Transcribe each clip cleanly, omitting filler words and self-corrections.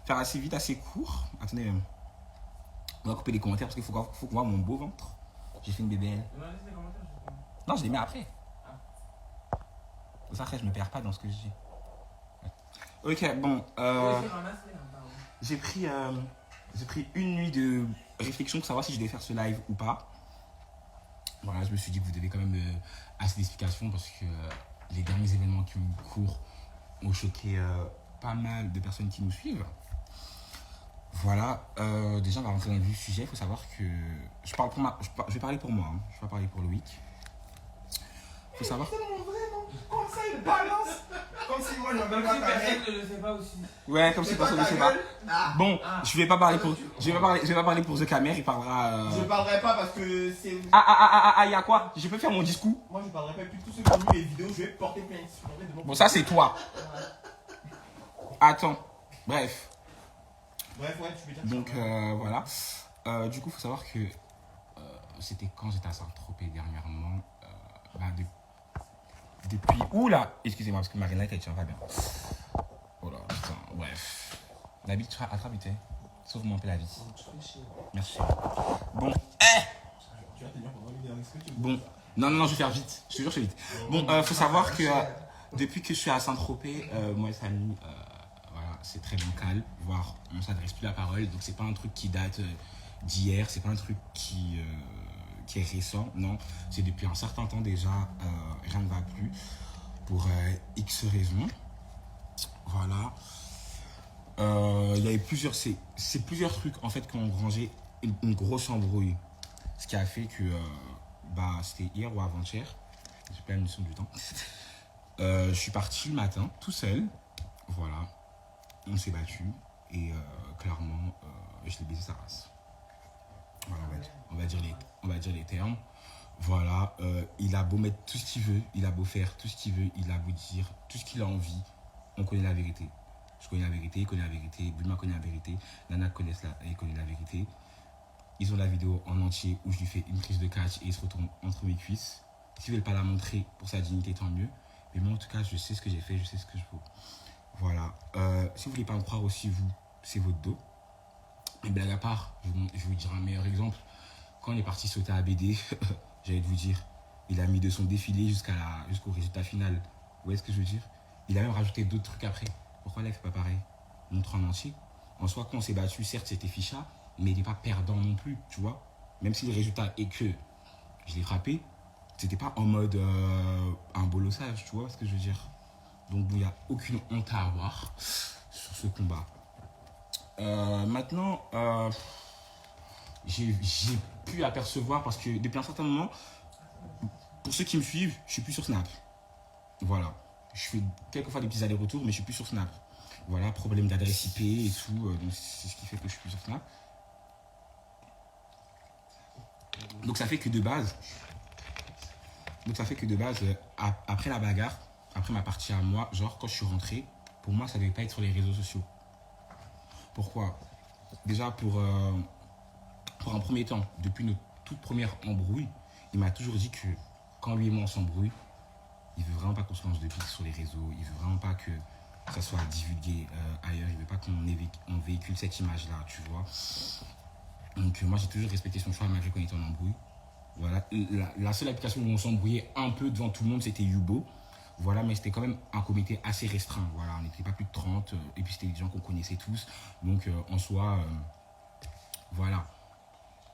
faire assez vite, assez court. Attendez, on va couper les commentaires parce qu'il faut qu'on voit mon beau ventre. J'ai fait une BBL. Non, je les mets après. Ça, après, je me perds pas dans ce que je dis. Ok, bon. J'ai pris une nuit de réflexion pour savoir si je devais faire ce live ou pas. Voilà, je me suis dit que vous devez quand même assez d'explications parce que les derniers événements qui ont cours ont choqué pas mal de personnes qui nous suivent. Voilà, déjà on va rentrer dans le vif du sujet. Il faut savoir que je vais parler pour moi, hein. Je vais pas parler pour Loïc. Il faut savoir. Comme ça il balance. Comme si moi je m'appelle pas personne ne le sait pas aussi. Ouais, comme si personne ne le sait pas. Bon, je vais pas parler pour The Camer, il parlera. Je parlerai pas parce que c'est. Il y a quoi? Je peux faire mon discours? Moi je parlerai pas, et puis tous ceux qui ont vu mes vidéos, je vais porter plainte. Bon, ça c'est toi. Attends, bref. Bref, ouais, tu peux dire. Donc voilà. Du coup, il faut savoir que c'était quand j'étais à Saint-Tropez dernièrement. Depuis. Oula! Excusez-moi, parce que Marina elle tient pas bien. Oh là, putain, bref. Nabil, tu attrape vite. Sauve-moi un peu la vie. Merci. Bon. Tu vas tenir pendant une heure, est-ce que tu veux? Bon. Non, je vais faire vite. Je te jure, je fais vite. Bon, faut savoir que depuis que je suis à Saint-Tropez, moi et Samy, voilà, c'est très bancal, voire on s'adresse plus la parole. Donc c'est pas un truc qui date d'hier, c'est pas un truc qui est récent, non. C'est depuis un certain temps déjà, rien ne va plus pour X raisons. Voilà. Il y avait plusieurs, c'est plusieurs trucs en fait qui ont engrangé une grosse embrouille. Ce qui a fait que, c'était hier ou avant-hier, j'ai pas la notion du temps. Je suis parti le matin tout seul, voilà. On s'est battu et clairement, je l'ai baisé sa race. Voilà, on va dire les termes. Voilà, il a beau mettre tout ce qu'il veut, il a beau faire tout ce qu'il veut, il a beau dire tout ce qu'il a envie, on connaît la vérité. Je connais la vérité, il connaît la vérité, Bulma connaît la vérité, Nana connaît la vérité. Ils ont la vidéo en entier où je lui fais une prise de catch et il se retourne entre mes cuisses. S'ils ne veulent pas la montrer pour sa dignité, tant mieux. Mais moi, en tout cas, je sais ce que j'ai fait, je sais ce que je vaux. Voilà. Si vous ne voulez pas me croire aussi, vous, c'est votre dos. Et blague à part, je vais vous dire un meilleur exemple. Quand on est parti sauter à BD, j'allais vous dire, il a mis de son défilé jusqu'au résultat final. Vous voyez ce que je veux dire? Il a même rajouté d'autres trucs après. Pourquoi là, il ne fait pas pareil? Montre en entier. En soi, quand on s'est battu, certes, c'était ficha, mais il n'est pas perdant non plus, tu vois. Même si le résultat est que je l'ai frappé, c'était pas en mode un bolossage, tu vois ce que je veux dire. Donc, il n'y a aucune honte à avoir sur ce combat. Maintenant, j'ai pu apercevoir, parce que depuis un certain moment, pour ceux qui me suivent, je suis plus sur Snap. Voilà. Je fais quelquefois des petits allers-retours, mais je suis plus sur Snap. Voilà, problème d'adresse IP et tout, donc c'est ce qui fait que je suis plus sur Snap. Donc ça fait que de base, après la bagarre, après ma partie à moi, genre quand je suis rentré, pour moi ça devait pas être sur les réseaux sociaux. Pourquoi? Déjà pour un premier temps, depuis notre toute première embrouille, il m'a toujours dit que quand lui et moi on s'embrouille, il veut vraiment pas qu'on se lance de pique sur les réseaux, il veut vraiment pas que ça soit divulgué ailleurs, il veut pas qu'on véhicule cette image là, tu vois. Donc moi j'ai toujours respecté son choix malgré qu'on était en embrouille. Voilà, la seule application où on s'embrouillait un peu devant tout le monde, c'était Yubo. Voilà, mais c'était quand même un comité assez restreint. Voilà, on n'était pas plus de 30, et puis c'était des gens qu'on connaissait tous. Donc en soi, voilà.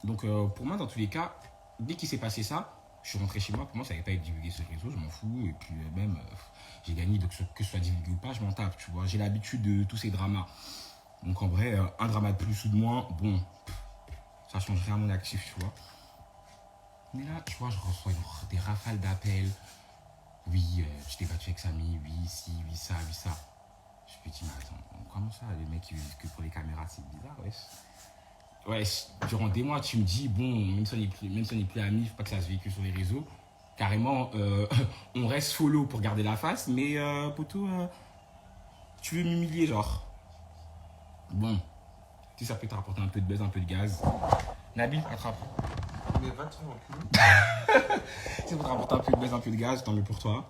Donc pour moi, dans tous les cas, dès qu'il s'est passé ça, je suis rentré chez moi. Pour moi, ça n'avait pas été divulgué sur les réseaux, je m'en fous. Et puis même, j'ai gagné, donc que ce soit divulgué ou pas, je m'en tape, tu vois. J'ai l'habitude de tous ces dramas. Donc en vrai, un drama de plus ou de moins, bon, ça change rien à mon actif, tu vois. Mais là, tu vois, je reçois des rafales d'appels. Oui, tu t'es battu avec Samy, oui, si, oui, ça, oui, ça. Je me dis, mais attends, comment ça, les mecs qui vivent que pour les caméras, c'est bizarre, wesh. Ouais, durant des mois, tu me dis, bon, même si on n'est plus amis, il ne faut pas que ça se véhicule sur les réseaux. Carrément, on reste follow pour garder la face, mais poto, tu veux m'humilier, genre. Bon, si ça peut te rapporter un peu de buzz, un peu de gaz. Nabil, attrape. Mais va te faire enculer. Si ça peut te rapporter un peu de buzz, un peu de gaz, tant mieux pour toi.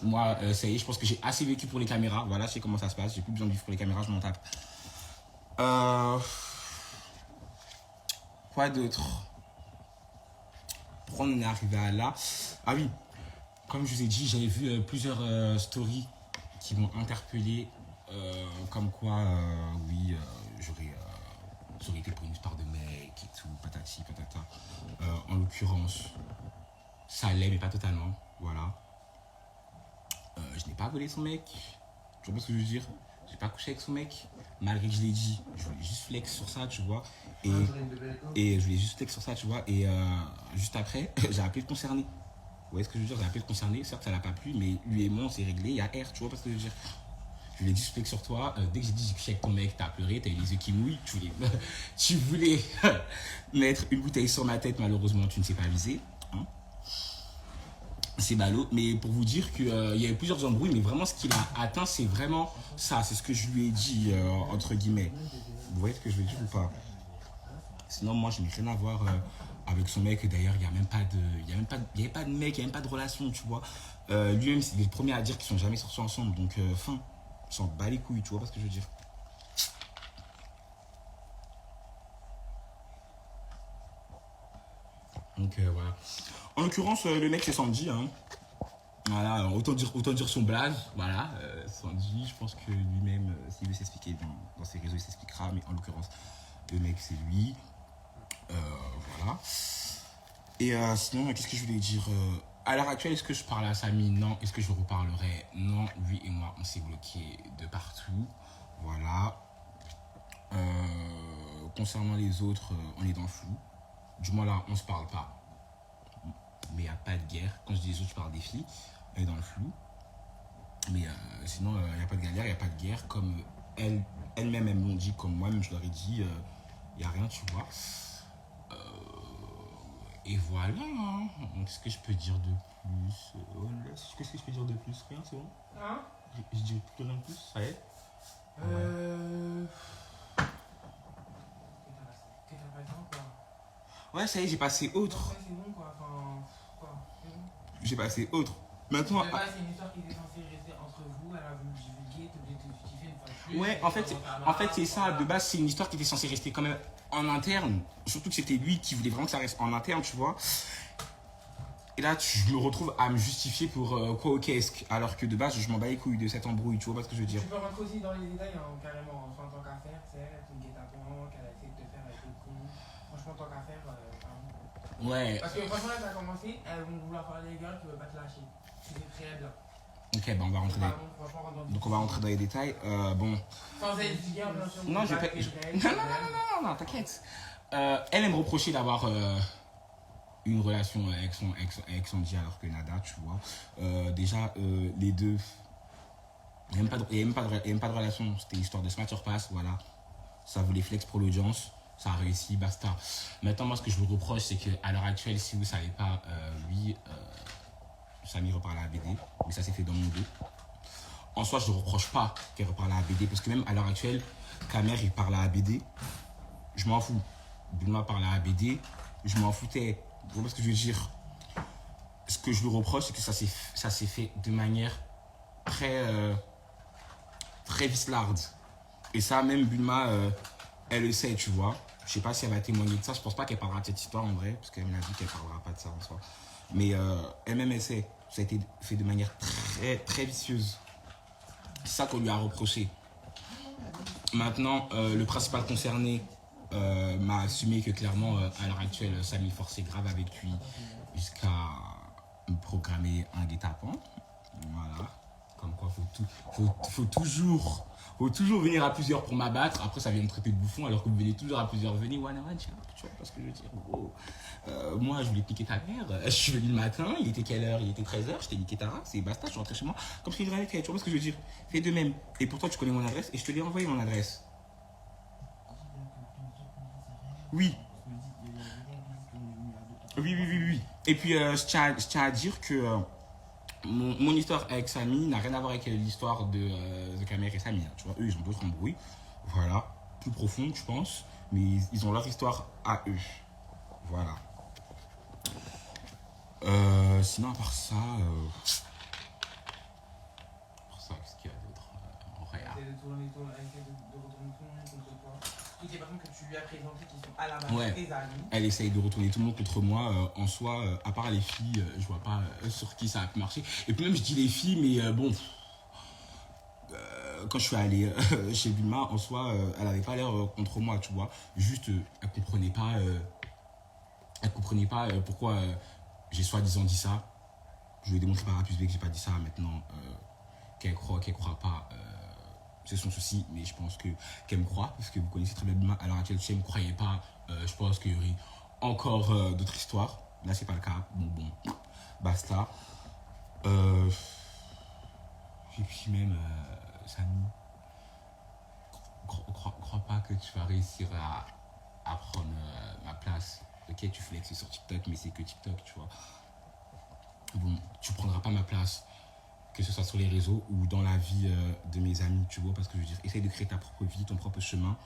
Moi, ça y est, je pense que j'ai assez vécu pour les caméras. Voilà, je sais comment ça se passe. J'ai plus besoin de vivre pour les caméras, je m'en tape. Euh, quoi d'autre? Pourquoi on en est arrivé à là? Ah oui, comme je vous ai dit, j'avais vu plusieurs stories qui m'ont interpellé, comme quoi, oui, j'aurais été pour une histoire de mec et tout, patati, patata. En l'occurrence, ça l'est, mais pas totalement, voilà. Je n'ai pas volé son mec, tu vois ce que je veux dire? J'ai pas couché avec son mec, malgré que je l'ai dit, je voulais juste flex sur ça, tu vois. Et je voulais juste flex sur ça, tu vois. Et juste après, j'ai appelé le concerné. Vous voyez ce que je veux dire? J'ai appelé le concerné, certes ça l'a pas plu, mais lui et moi on s'est réglé, il y a R, tu vois pas ce que je veux dire? Je lui ai dit flex sur toi, dès que j'ai dit j'ai couché avec ton mec, t'as pleuré, t'as eu les yeux qui mouillent, tu voulais mettre une bouteille sur ma tête, malheureusement tu ne sais pas viser. Hein, c'est ballot, mais pour vous dire qu'il y a eu plusieurs embrouilles, mais vraiment ce qu'il a atteint, c'est vraiment ça, c'est ce que je lui ai dit, entre guillemets. Vous voyez ce que je veux dire ou pas? Sinon, moi, je n'ai rien à voir avec son mec. D'ailleurs, il n'y a même pas de, il y a même pas, il y avait pas de mec, il n'y a même pas de relation, tu vois. Lui-même, c'est le premier à dire qu'ils sont jamais sortis ensemble, donc fin, on s'en bat les couilles, tu vois pas ce que je veux dire. Donc voilà. En l'occurrence, le mec c'est Sandy, hein. Voilà, autant dire son blaze, voilà, Sandy, je pense que lui-même, s'il veut s'expliquer dans ses réseaux, il s'expliquera, mais en l'occurrence, le mec c'est lui, voilà. Et sinon, qu'est-ce que je voulais dire? À l'heure actuelle, est-ce que je parle à Samy? Non. Est-ce que je reparlerai? Non. Lui et moi, on s'est bloqués de partout, voilà. Concernant les autres, on est dans le flou, du moins là, on se parle pas. Mais il n'y a pas de guerre. Quand je dis les autres, je parle des filles. Elle est dans le flou. Mais sinon, il n'y a pas de galère, il n'y a pas de guerre. Comme elles-mêmes, elles m'ont dit, comme moi-même, je leur ai dit, il n'y a rien, tu vois. Et voilà. Hein. Qu'est-ce que je peux dire de plus? Qu'est-ce que je peux dire de plus? Rien, c'est bon? Hein? Je dis plus rien de plus, ça y est. Que t'as pas le temps, quoi. Ouais, ça y est, j'ai passé autre. Ouais, c'est bon, quoi. Enfin, quoi. C'est bon. J'ai passé autre. Maintenant. De base, c'est une histoire qui était censée rester entre vous. Elle a voulu divulguer, t'es obligé de te justifier une fois de plus. Ouais, en fait, c'est ça. De base, c'est une histoire qui était censée rester quand même en interne. Surtout que c'était lui qui voulait vraiment que ça reste en interne, tu vois. Et là, je me retrouve à me justifier pour quoi au casque. Alors que de base, je m'en bats les couilles de cette embrouille, tu vois pas ce que je veux dire. Tu peux rentrer aussi dans les détails, hein, carrément. Enfin, tant qu'à faire, c'est elle, une guet-apens qu'elle a essayé de te faire avec le con. Franchement, tant qu'à faire, pardon. Ouais. Parce que franchement, là, t'as commencé, elles vont vouloir parler des gars qui veulent pas te lâcher. C'est très bien. Ok, bah on va rentrer donc on va rentrer dans les détails. Bon. Sans être vulgaire, bien sûr. Non, je vais pas. Non, t'inquiète. Elle me reprochait d'avoir une relation avec Sandy alors que nada, tu vois. Déjà, les deux, il n'y a même pas de relation. C'était histoire de se mettre sur passe, voilà. Ça voulait flex pour l'audience. Ça a réussi, basta. Maintenant, moi, ce que je vous reproche, c'est qu'à l'heure actuelle, si vous ne savez pas, lui, Samy reparle à la BD, mais ça s'est fait dans mon dos. En soi, je ne reproche pas qu'elle reparle à la BD, parce que même à l'heure actuelle, Kamer, il parle à la BD, je m'en fous. Bulma parle à la BD, je m'en foutais. Vous voyez ce que je veux dire? Ce que je lui reproche, c'est que ça s'est fait de manière très vislarde. Et ça, même Bulma, elle le sait, tu vois. Je sais pas si elle va témoigner de ça. Je pense pas qu'elle parlera de cette histoire en vrai, parce qu'elle m'a dit qu'elle parlera pas de ça en soi. Mais elle-même, elle sait. Ça a été fait de manière très vicieuse. C'est ça qu'on lui a reproché. Maintenant, le principal concerné m'a assumé que clairement, à l'heure actuelle, Samy forçait grave avec lui jusqu'à me programmer un guet-apens. Voilà. Comme quoi, faut toujours venir à plusieurs pour m'abattre. Après, ça vient me traiter de bouffon alors que vous venez toujours à plusieurs. Venez, one, tu vois pas ce que je veux dire. Gros. Moi, je voulais te niquer ta mère. Je suis venu le matin, il était quelle heure? Il était 13h, je t'ai niqué ta race et basta, je suis rentré chez moi. Comme si je l'avais fait, tu vois ce que je veux dire? Fais de même. Et pour toi, tu connais mon adresse et je te l'ai envoyé mon adresse. Oui. Oui. Et puis, je tiens à dire que mon histoire avec Samy n'a rien à voir avec l'histoire de Kamer et Samy. Hein, tu vois, eux, ils ont d'autres embrouilles. Voilà. Plus profondes, je pense. Mais ils ont leur histoire à eux. Voilà. Sinon, à part ça, qu'est-ce qu'il y a d'autre? Essaye de retourner tout le monde contre toi. lui as présenté qui sont à la base Ouais. tes amis. Elle essaye de retourner tout le monde contre moi. En soi, à part les filles, je vois pas sur qui ça a pu marcher. Et puis même, je dis les filles, mais bon, quand je suis allé chez Bulma, en soi, elle avait pas l'air contre moi, tu vois. Juste, elle comprenait pas pourquoi j'ai soi-disant dit ça. Je lui ai démontré par A plus B que j'ai pas dit ça. Maintenant, qu'elle croit pas, c'est son souci. Mais je pense qu'elle me croit, parce que vous connaissez très bien Bulma. À l'heure actuelle, si elle me croyait pas, je pense qu'il y aurait encore d'autres histoires. Là, c'est pas le cas. Bon, basta. Et puis même, Samy, crois pas que tu vas réussir à prendre ma place. Ok, tu flexes sur TikTok, mais c'est que TikTok, tu vois. Bon, tu prendras pas ma place, que ce soit sur les réseaux ou dans la vie de mes amis, tu vois, parce que je veux dire, essaye de créer ta propre vie, ton propre chemin.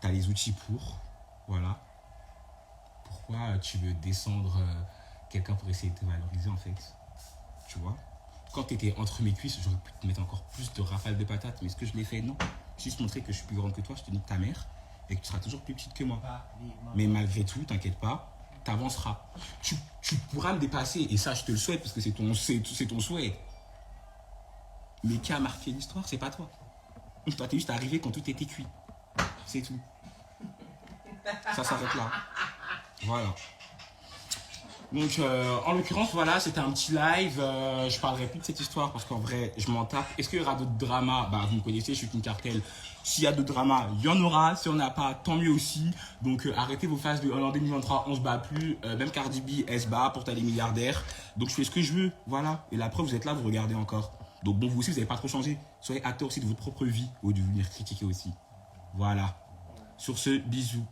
Tu as les outils pour, voilà. Pourquoi tu veux descendre quelqu'un pour essayer de te valoriser, en fait, tu vois? Quand tu étais entre mes cuisses, j'aurais pu te mettre encore plus de rafales de patates, mais est-ce que je l'ai fait? Non. Juste montrer que je suis plus grande que toi, je te nique ta mère, et que tu seras toujours plus petite que moi. Mais malgré tout, t'inquiète pas, t'avanceras. Tu pourras me dépasser, et ça, je te le souhaite, parce que c'est ton souhait. Mais qui a marqué l'histoire, c'est pas toi. Toi, t'es juste arrivé quand tout était cuit. C'est tout. Ça s'arrête là. Voilà. Donc, en l'occurrence, voilà, c'était un petit live. Je parlerai plus de cette histoire parce qu'en vrai, je m'en tape. Est-ce qu'il y aura d'autres dramas? Bah, vous me connaissez, je suis King Cartel. S'il y a d'autres dramas, il y en aura. Si on n'a pas, tant mieux aussi. Donc, arrêtez vos phases de en 2023, on se bat plus. Même Cardi B, elle se bat pour t'aller milliardaire. Donc, je fais ce que je veux. Voilà. Et la preuve, vous êtes là, vous regardez encore. Donc, bon, vous aussi, vous n'avez pas trop changé. Soyez acteurs aussi de votre propre vie ou de venir critiquer aussi. Voilà. Sur ce, bisous.